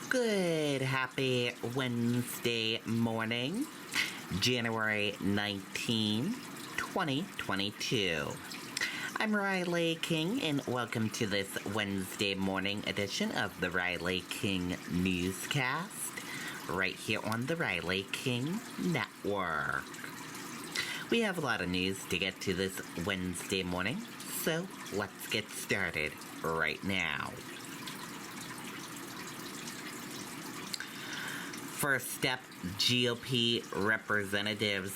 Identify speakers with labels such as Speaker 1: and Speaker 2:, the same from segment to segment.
Speaker 1: Good, happy Wednesday morning, January 19, 2022. I'm Riley King, and welcome to this Wednesday morning edition of the Riley King Newscast, right here on the Riley King Network. We have a lot of news to get to this Wednesday morning, so let's get started right now. First step, GOP representatives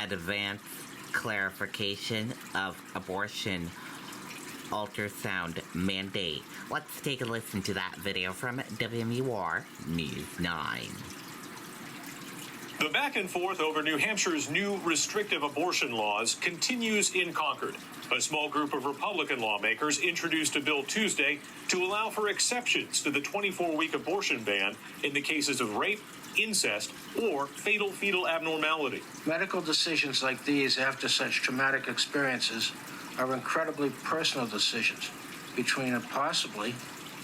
Speaker 1: advance clarification of abortion ultrasound mandate. Let's take a listen to that video from WMUR News 9.
Speaker 2: The back and forth over New Hampshire's new restrictive abortion laws continues in Concord. A small group of Republican lawmakers introduced a bill Tuesday to allow for exceptions to the 24-week abortion ban in the cases of rape, incest, or fatal fetal abnormality.
Speaker 3: Medical decisions like these after such traumatic experiences are incredibly personal decisions between a possibly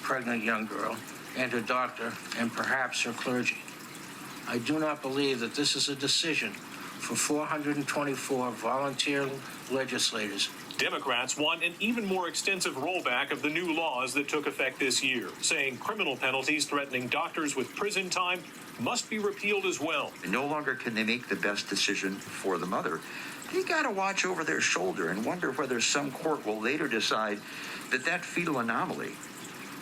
Speaker 3: pregnant young girl and her doctor and perhaps her clergy. I do not believe that this is a decision for 424 volunteer legislators.
Speaker 2: Democrats want an even more extensive rollback of the new laws that took effect this year, saying criminal penalties threatening doctors with prison time must be repealed as well.
Speaker 4: No longer can they make the best decision for the mother. They got to watch over their shoulder and wonder whether some court will later decide that that fetal anomaly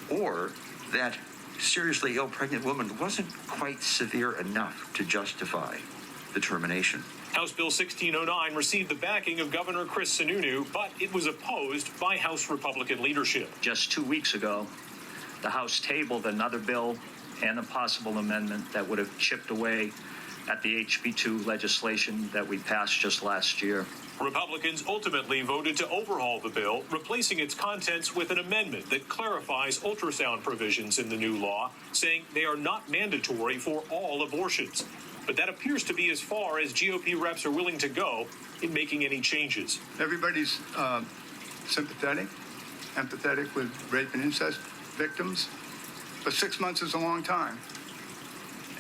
Speaker 4: or that seriously ill pregnant woman wasn't quite severe enough to justify the termination.
Speaker 2: House Bill 1609 received the backing of Governor Chris Sununu, but it was opposed by House Republican leadership.
Speaker 5: Just 2 weeks ago, the House tabled another bill and a possible amendment that would have chipped away at the HB2 legislation that we passed just last year.
Speaker 2: Republicans ultimately voted to overhaul the bill, replacing its contents with an amendment that clarifies ultrasound provisions in the new law, saying they are not mandatory for all abortions. But that appears to be as far as GOP reps are willing to go in making any changes.
Speaker 6: Everybody's sympathetic, empathetic with rape and incest victims, but 6 months is a long time.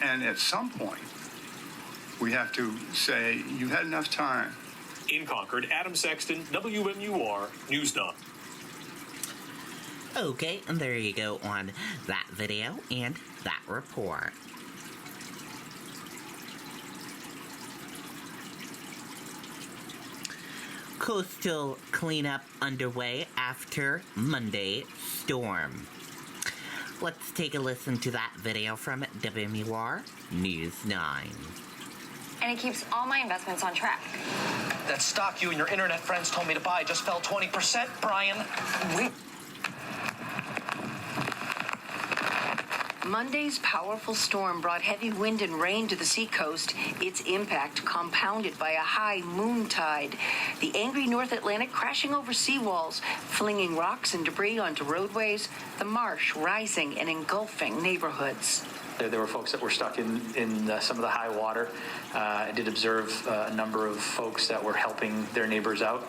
Speaker 6: And at some point, we have to say, you've had enough time.
Speaker 2: In Concord, Adam Sexton, WMUR News 9.
Speaker 1: Okay, and there you go on that video and that report. Coastal cleanup underway after Monday storm. Let's take a listen to that video from WMUR News 9.
Speaker 7: And it keeps all my investments on track.
Speaker 8: That stock you and your internet friends told me to buy just fell 20%, Brian.
Speaker 9: Monday's powerful storm brought heavy wind and rain to the seacoast, its impact compounded by a high moon tide. The angry North Atlantic crashing over seawalls, flinging rocks and debris onto roadways, the marsh rising and engulfing neighborhoods.
Speaker 5: There were folks that were stuck in some of the high water. I did observe a number of folks that were helping their neighbors out,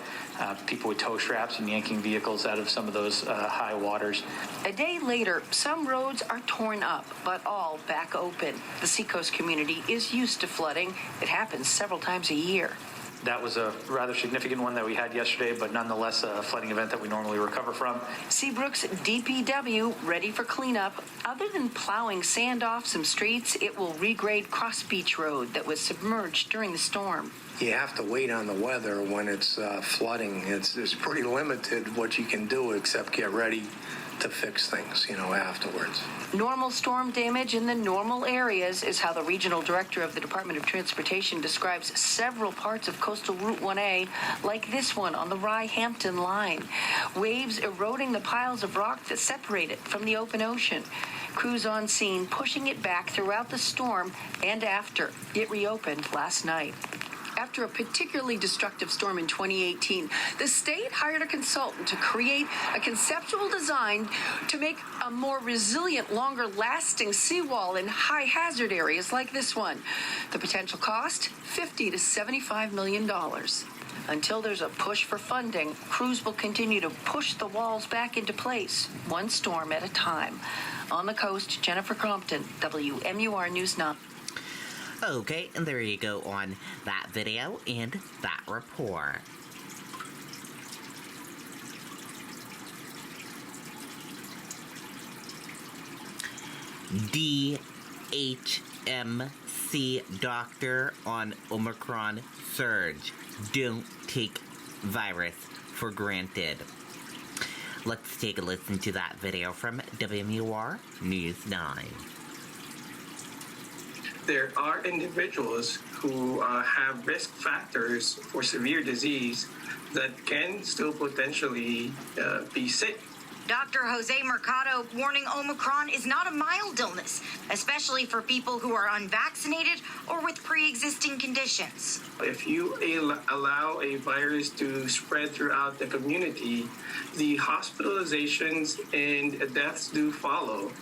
Speaker 5: people with tow straps and yanking vehicles out of some of those high waters.
Speaker 9: A day later, some roads are torn up, but all back open. The seacoast community is used to flooding. It happens several times a year.
Speaker 5: That was a rather significant one that we had yesterday, but nonetheless a flooding event that we normally recover from.
Speaker 9: Seabrook's DPW ready for cleanup. Other than plowing sand off some streets, it will regrade Cross Beach Road that was submerged during the storm.
Speaker 3: You have to wait on the weather when it's flooding. It's pretty limited what you can do except get ready to fix things, afterwards.
Speaker 9: Normal storm damage in the normal areas is how the regional director of the Department of Transportation describes several parts of coastal Route 1A, like this one on the Rye-Hampton line. Waves eroding the piles of rock that separate it from the open ocean. Crews on scene pushing it back throughout the storm and after. It reopened last night. After a particularly destructive storm in 2018, the state hired a consultant to create a conceptual design to make a more resilient, longer-lasting seawall in high-hazard areas like this one. The potential cost? $50 to $75 million. Until there's a push for funding, crews will continue to push the walls back into place, one storm at a time. On the coast, Jennifer Crompton, WMUR News 9.
Speaker 1: Okay, and there you go on that video and that report. DHMC doctor on Omicron Surge. Don't take virus for granted. Let's take a listen to that video from WMUR News 9.
Speaker 10: There are individuals who have risk factors for severe disease that can still potentially be sick.
Speaker 11: Dr. Jose Mercado warning Omicron is not a mild illness, especially for people who are unvaccinated or with pre-existing conditions.
Speaker 10: If you allow a virus to spread throughout the community, the hospitalizations and deaths do follow.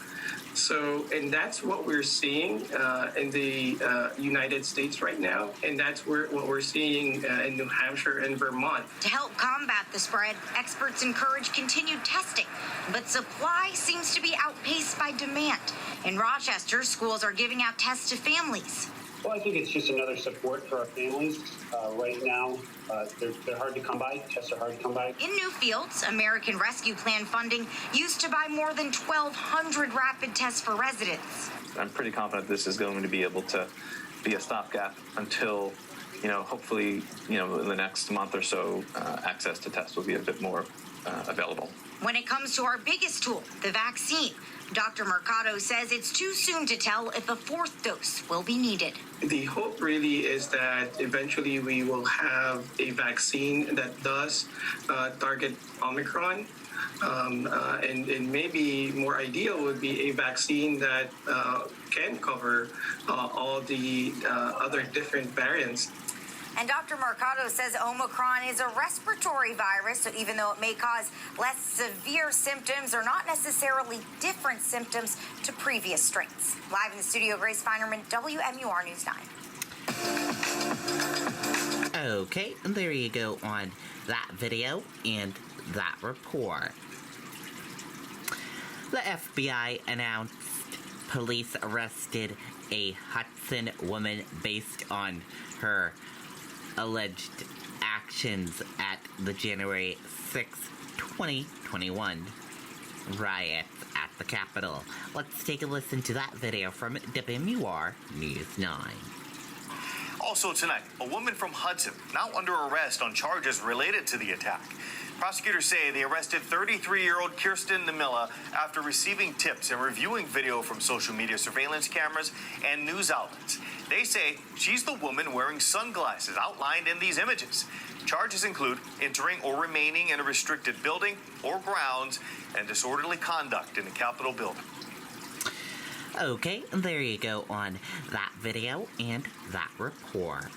Speaker 10: So, and that's what we're seeing in the United States right now, and that's what we're seeing in New Hampshire and Vermont.
Speaker 11: To help combat the spread, experts encourage continued testing, but supply seems to be outpaced by demand. In Rochester, schools are giving out tests to families.
Speaker 12: Well, I think it's just another support for our families. Right now, they're hard to come by. Tests are hard to come by.
Speaker 11: In Newfields, American Rescue Plan funding used to buy more than 1,200 rapid tests for residents.
Speaker 13: I'm pretty confident this is going to be able to be a stopgap until, hopefully, in the next month or so, access to tests will be a bit more available.
Speaker 11: When it comes to our biggest tool, the vaccine, Dr. Mercado says it's too soon to tell if a fourth dose will be needed.
Speaker 10: The hope really is that eventually we will have a vaccine that does target Omicron. And maybe more ideal would be a vaccine that can cover all the other different variants.
Speaker 11: And Dr. Mercado says Omicron is a respiratory virus, so even though it may cause less severe symptoms, are not necessarily different symptoms to previous strains. Live in the studio, Grace Feinerman, WMUR News 9.
Speaker 1: Okay, and there you go on that video and that report. The FBI announced police arrested a Hudson woman based on her alleged actions at the January 6, 2021 riots at the Capitol. Let's take a listen to that video from WMUR News 9.
Speaker 14: Also tonight, a woman from Hudson now under arrest on charges related to the attack. Prosecutors say they arrested 33-year-old Kirsten Namilla after receiving tips and reviewing video from social media surveillance cameras and news outlets. They say she's the woman wearing sunglasses outlined in these images. Charges include entering or remaining in a restricted building or grounds and disorderly conduct in the Capitol building.
Speaker 1: Okay, there you go on that video and that report.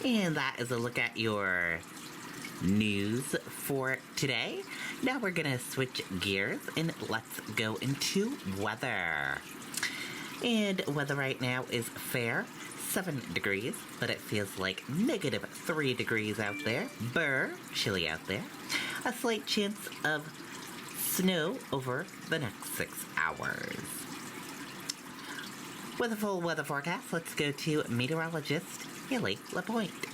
Speaker 1: And that is a look at your news for today. Now we're gonna switch gears and let's go into weather. And weather right now is fair, 7 degrees, but it feels like negative 3 degrees out there. Chilly out there. A slight chance of snow over the next 6 hours. With a full weather forecast, let's go to meteorologist Haley LaPointe.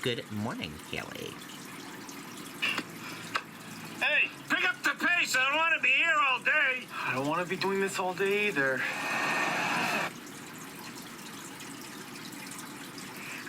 Speaker 1: Good morning, Haley.
Speaker 3: Hey, pick up the pace. I don't want to be here all day.
Speaker 8: I don't want to be doing this all day either.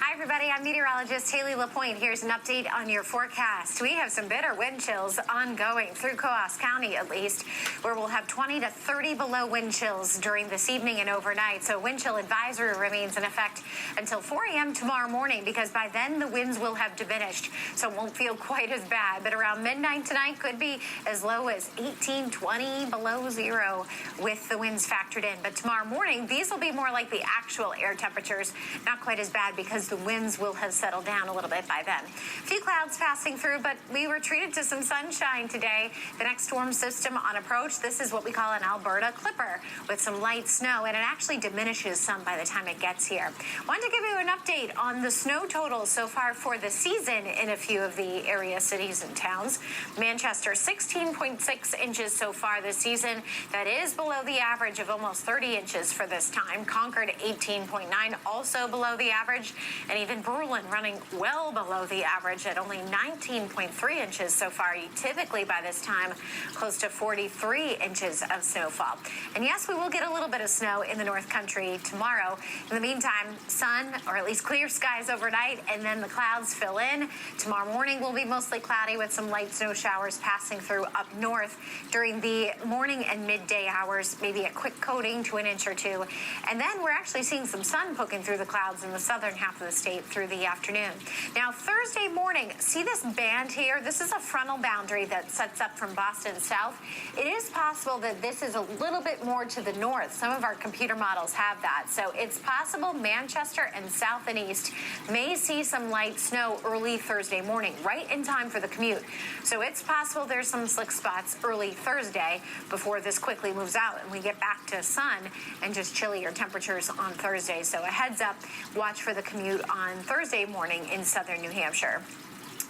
Speaker 15: Hi, everybody. I'm meteorologist Haley LaPointe. Here's an update on your forecast. We have some bitter wind chills ongoing through Coos County, at least, where we'll have 20 to 30 below wind chills during this evening and overnight. So wind chill advisory remains in effect until 4 a.m. tomorrow morning, because by then the winds will have diminished, so it won't feel quite as bad. But around midnight tonight could be as low as 18, 20 below zero with the winds factored in. But tomorrow morning, these will be more like the actual air temperatures, not quite as bad because the wind winds will have settled down a little bit by then. A few clouds passing through, but we were treated to some sunshine today. The next storm system on approach, this is what we call an Alberta clipper with some light snow, and it actually diminishes some by the time it gets here. Wanted to give you an update on the snow totals so far for the season in a few of the area cities and towns. Manchester, 16.6 inches so far this season. That is below the average of almost 30 inches for this time. Concord, 18.9, also below the average. And even Berlin running well below the average at only 19.3 inches so far. Typically by this time, close to 43 inches of snowfall. And yes, we will get a little bit of snow in the North Country tomorrow. In the meantime, sun, or at least clear skies overnight, and then the clouds fill in. Tomorrow morning will be mostly cloudy with some light snow showers passing through up north during the morning and midday hours, maybe a quick coating to an inch or two. And then we're actually seeing some sun poking through the clouds in the southern half of the state through the afternoon. Now, Thursday morning, see this band here? This is a frontal boundary that sets up from Boston south. It is possible that this is a little bit more to the north. Some of our computer models have that. So it's possible Manchester and south and east may see some light snow early Thursday morning, right in time for the commute. So it's possible there's some slick spots early Thursday before this quickly moves out and we get back to sun and just chillier temperatures on Thursday. So a heads up, watch for the commute on Thursday morning in southern New Hampshire.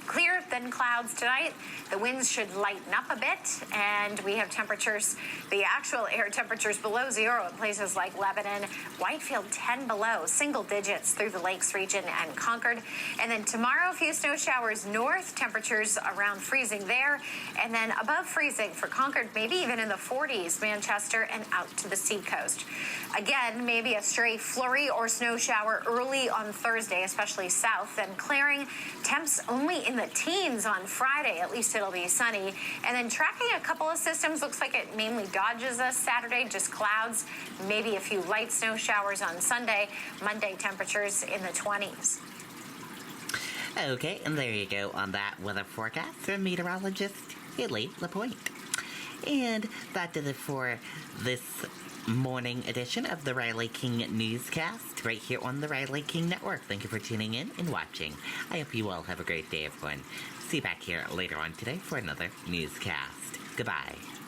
Speaker 15: Clear, thin clouds tonight. The winds should lighten up a bit, and we have temperatures, the actual air temperatures below zero in places like Lebanon, Whitefield 10 below, single digits through the Lakes region and Concord. And then tomorrow, a few snow showers north, temperatures around freezing there, and then above freezing for Concord, maybe even in the 40s, Manchester, and out to the seacoast. Again, maybe a stray flurry or snow shower early on Thursday, especially south, then clearing. Temps only in the teens on Friday. At least it'll be sunny. And then tracking a couple of systems, looks like it mainly dodges us Saturday, just clouds, maybe a few light snow showers on Sunday. Monday, temperatures in the 20s.
Speaker 1: Okay, and there you go on that weather forecast from meteorologist Haley LaPointe. And that did it for this morning edition of the Riley King Newscast right here on the Riley King Network. Thank you for tuning in and watching. I hope you all have a great day, everyone. See you back here later on today for another newscast. Goodbye.